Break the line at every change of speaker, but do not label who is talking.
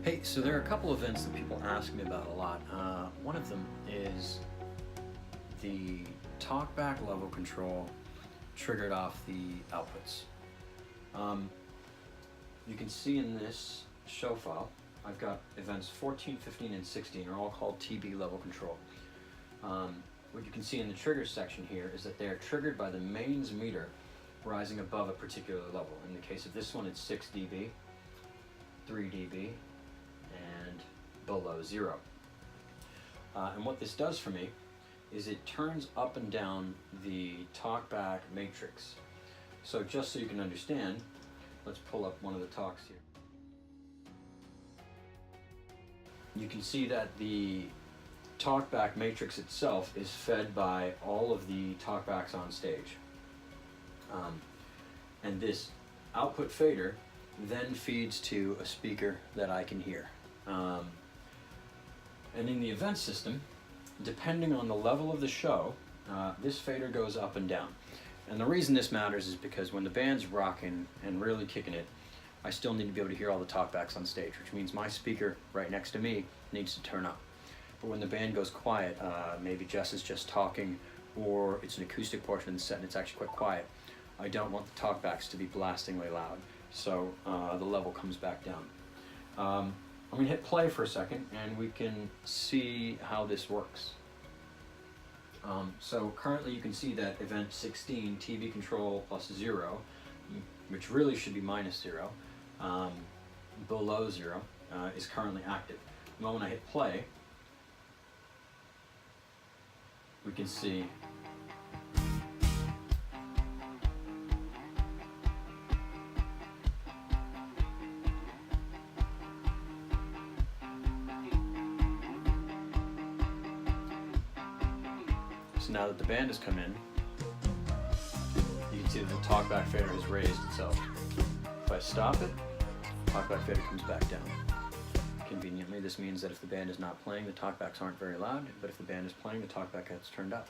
Hey, so there are a couple events that people ask me about a lot. One of them is the Talkback level control triggered off the outputs. You can see in this show file, I've got events 14, 15, and 16 are all called TB level control. What you can see in the triggers section here is that they are triggered by the mains meter rising above a particular level. In the case of this one, it's 6 dB, 3 dB, and below 0. And what this does for me is it turns up and down the talkback matrix. So just so you can understand, let's pull up one of the talks here. You can see that the talkback matrix itself is fed by all of the talkbacks on stage. And this output fader then feeds to a speaker that I can hear. And in the event system, depending on the level of the show, this fader goes up and down. And the reason this matters is because when the band's rocking and really kicking it, I still need to be able to hear all the talkbacks on stage, which means my speaker right next to me needs to turn up. But when the band goes quiet, maybe Jess is just talking, or it's an acoustic portion of the set and it's actually quite quiet, I don't want the talkbacks to be blastingly loud. So the level comes back down. I'm going to hit play for a second and we can see how this works. So currently you can see that event 16, TB control plus 0, which really should be minus 0, below 0, is currently active. The moment I hit play, we can see so now that the band has come in, you can see that the talkback fader has raised itself. If I stop it, talkback fader comes back down. Conveniently, this means that if the band is not playing, the talkbacks aren't very loud, but if the band is playing, the talkback gets turned up.